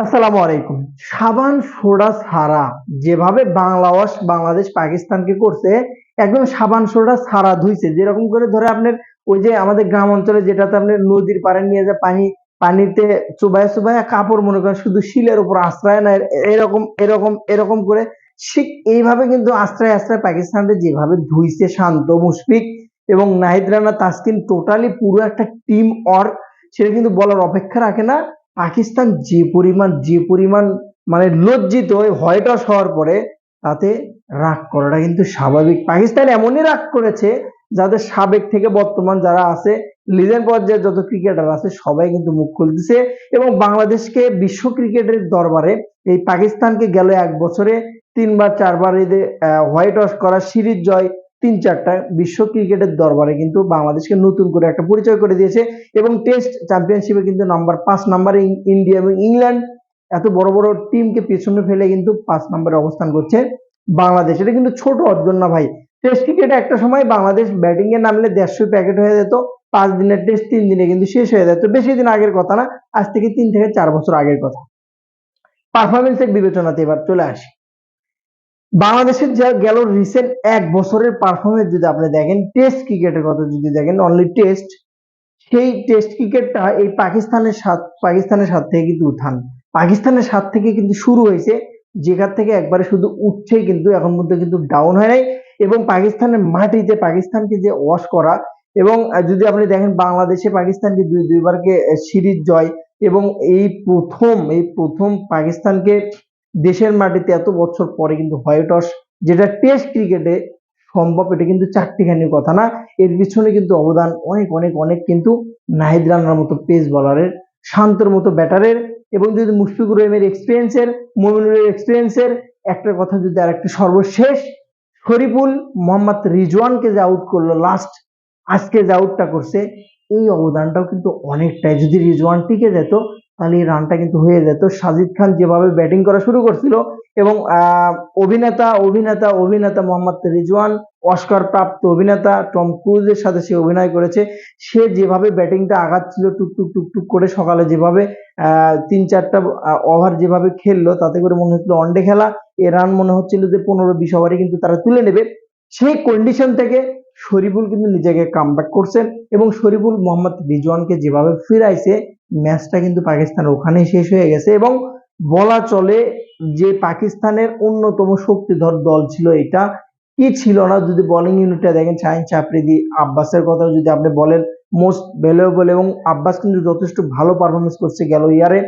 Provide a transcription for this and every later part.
আসসালামু আলাইকুম। সাবান সোডা ছাড়া যেভাবে বাংলাদেশ পাকিস্তানকে করছে, একদম সাবান সোডা ছাড়া ধুইছে। যেরকম করে ধরে আপনার ওই যে আমাদের গ্রাম অঞ্চলে যেটাতে আপনার নদীর পাড়ে নিয়ে যায় পানিতে চুবায়া চুবায়া কাপড় মনে করেন শুধু শিলের উপর আশ্রয় নেয়, এরকম করে ঠিক এইভাবে কিন্তু আশ্রয় আশ্রয় পাকিস্তানকে যেভাবে ধুইছে শান্ত মুশফিক এবং নাহিদ রানা তাসকিন, টোটালি পুরো একটা টিম ওয়ার্ক, সেটা কিন্তু বলার অপেক্ষা রাখে না। পাকিস্তান যে পরিমাণ মানে লজ্জিত হোয়াইট ওয়াশ হওয়ার পরে, তাতে রাগ করাটা কিন্তু স্বাভাবিক। পাকিস্তান এমনই রাগ করেছে, যাদের সাবেক থেকে বর্তমান যারা আছে, লিজেন্ড পর্যায়ে যত ক্রিকেটার আছে সবাই কিন্তু মুখ খুলতেছে এবং বাংলাদেশকে বিশ্ব ক্রিকেটের দরবারে এই পাকিস্তানকে গেল এক বছরে 3 বার 4 বার হোয়াইট ওয়াশ করা, সিরিজ জয় 3 4টা, বিশ্ব ক্রিকেটের দরবারে কিন্তু বাংলাদেশকে নতুন করে একটা পরিচয় করে দিয়েছে এবং টেস্ট চ্যাম্পিয়নশিপে কিন্তু নাম্বার 5 নম্বরে ইন্ডিয়া এবং ইংল্যান্ড, এত বড় বড় টিমকে পেছনে ফেলে কিন্তু 5 নম্বরে অবস্থান করছে বাংলাদেশ। এটা কিন্তু ছোট অর্জন না ভাই। টেস্ট ক্রিকেটে একটা সময় বাংলাদেশ ব্যাটিং এ নামলে 150 প্যাকেট হয়ে যেত, 5 দিনের টেস্ট 3 দিনে কিন্তু শেষ হয়ে যেত। বেশি দিন আগের কথা না, আজ থেকে 3 থেকে 4 বছর আগের কথা। পারফরমেন্সের বিবেচনাতে এবার চলে আসি। বাংলাদেশের যা গেল রিসেন্ট এক বছরের পারফরমেন্স যদি আপনি দেখেন, টেস্ট ক্রিকেটের কথা যদি দেখেন, অনলি টেস্ট, সেই টেস্ট ক্রিকেটটা এই পাকিস্তানের সাথ থেকে কিন্তু উঠান, পাকিস্তানের সাথ থেকে কিন্তু শুরু হয়েছে, যেখান থেকে একবারে শুধু উঠছেই, কিন্তু এখন পর্যন্ত কিন্তু ডাউন হয় নাই। এবং পাকিস্তানের মাটিতে পাকিস্তানকে যে ওয়াশ করা, এবং যদি আপনি দেখেন বাংলাদেশে পাকিস্তানকে দুইবারকে সিরিজ জয়, এবং এই প্রথম পাকিস্তানকে দেশের মাটিতে এত বছর পরে কিন্তু হোয়াইট ওয়াশ, যেটা টেস্ট ক্রিকেটে সম্ভব, এটা কিন্তু চারটিখানির কথা না। এর পিছনে কিন্তু অবদান অনেক অনেক অনেক কিন্তু নাহিদ রানার মতো পেস বলারের, শান্তর মতো ব্যাটারের, এবং যদি মুশফিকুর রহিমের এক্সপিরিয়েন্সের, মুমিনুরের এক্সপিরিয়েন্সের, একটা কথা যদি আরেকটা সর্বশেষ, শরীফুল মোহাম্মদ রিজওয়ানকে যে আউট করলো লাস্ট, আজকে যে আউটটা করছে, এই অবদানটাও কিন্তু অনেকটাই। যদি রিজওয়ান টিকে যেত তাহলে এই রানটা কিন্তু হয়ে যেত। সাজিদ খান যেভাবে ব্যাটিং করা শুরু করছিল, এবং অভিনেতা অভিনেতা অভিনেতা মোহাম্মদ রিজওয়ান, অস্কার প্রাপ্ত অভিনেতা টম ক্রুজের সাথে সে অভিনয় করেছে। সে যেভাবে ব্যাটিংটা আগাচ্ছিল টুকটুক টুকটুক করে, সকালে যেভাবে 3 4টা ওভার যেভাবে খেললো, তাতে করে মনে হচ্ছিল ওয়ানডে খেলা। এ রান মনে হচ্ছিল যে 15 20 ওভারে কিন্তু তারা তুলে নেবে। সেই কন্ডিশন থেকে শরীফুল কিন্তু নিজেকে কামব্যাক করছেন, এবং শরীফুল মোহাম্মদ রিজওয়ানকে যেভাবে ফিরাইছে, ম্যাচটা কিন্তু পাকিস্তানের ওখানেই শেষ হয়ে গেছে। এবং বলা চলে যে পাকিস্তানের অন্যতম শক্তিধর দল ছিল এটা। কি ছিল না, যদি বোলিং ইউনিটটা দেখেন, শাহিন আফ্রিদি, আব্বাসের কথা যদি আপনি বলেন, মোস্ট ভ্যালুয়েবল, এবং আব্বাস কিন্তু যথেষ্ট ভালো পারফরমেন্স করছে গেল ইয়ারে।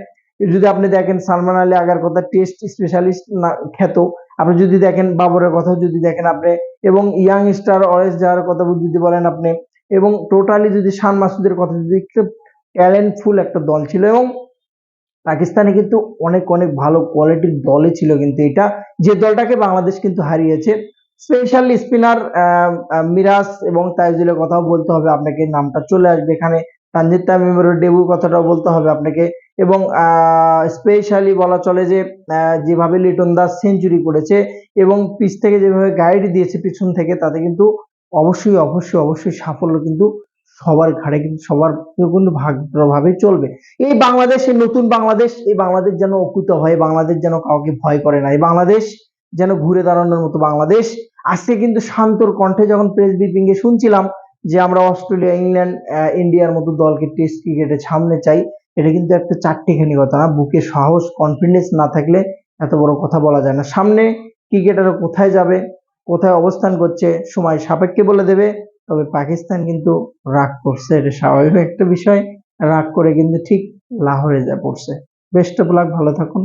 যদি আপনি দেখেন সালমান আলী আগার কথা, টেস্ট স্পেশালিস্ট খ্যাত। আপনি যদি দেখেন বাবরের কথা যদি দেখেন আপনি, এবং ইয়াং স্টার ওয়েস যাওয়ার কথা যদি বলেন আপনি, এবং টোটালি যদি শান মাসুদের কথা যদি, একটু ট্যালেন্টফুল একটা দল ছিল। এবং পাকিস্তানে কিন্তু অনেক অনেক ভালো কোয়ালিটির দলে ছিল কিন্তু এটা, যে দলটাকে বাংলাদেশ কিন্তু হারিয়েছে। স্পেশাল স্পিনার মিরাজ এবং তাইজুলের কথাও বলতে হবে আপনাকে, নামটা চলে আসবে এখানে। তানজিদ তামিমের ডেবু কথাটাও বলতে হবে আপনাকে। এবং স্পেশালি বলা চলে যে যেভাবে লিটন দাস সেঞ্চুরি করেছে, এবং পিচ থেকে যেভাবে গাইড দিয়েছে পিছন থেকে, তাতে কিন্তু অবশ্যই অবশ্যই অবশ্যই সাফল্য কিন্তু সবার ঘাড়ে, কিন্তু সবার কিন্তু ভাগ প্রভাবে চলবে। এই বাংলাদেশ, এই নতুন বাংলাদেশ, এই বাংলাদেশ যেন অকুত হয়, বাংলাদেশ যেন কাউকে ভয় করে না, এই বাংলাদেশ যেন ঘুরে দাঁড়ানোর মতো বাংলাদেশ। আজকে কিন্তু শান্তর কণ্ঠে যখন প্রেস ব্রিফিং এ শুনছিলাম যে আমরা অস্ট্রেলিয়া, ইংল্যান্ড, ইন্ডিয়ার মতো দলকে টেস্ট ক্রিকেটে সামনে চাই, এটা কিন্তু একটা চারটিখানি কথা না। বুকে সাহস, কনফিডেন্স না থাকলে এত বড় কথা বলা যায় না। সামনে ক্রিকেটার কোথায় যাবে, কোথায় অবস্থান করছে, সময় সাপেক্ষে বলে দেবে। তবে পাকিস্তান কিন্তু রাগ করছে, এটা স্বাভাবিক একটা বিষয়। রাগ করে কিন্তু ঠিক লাহোরে যা পড়ছে। বেস্ট অফ লাক, ভালো থাকুন।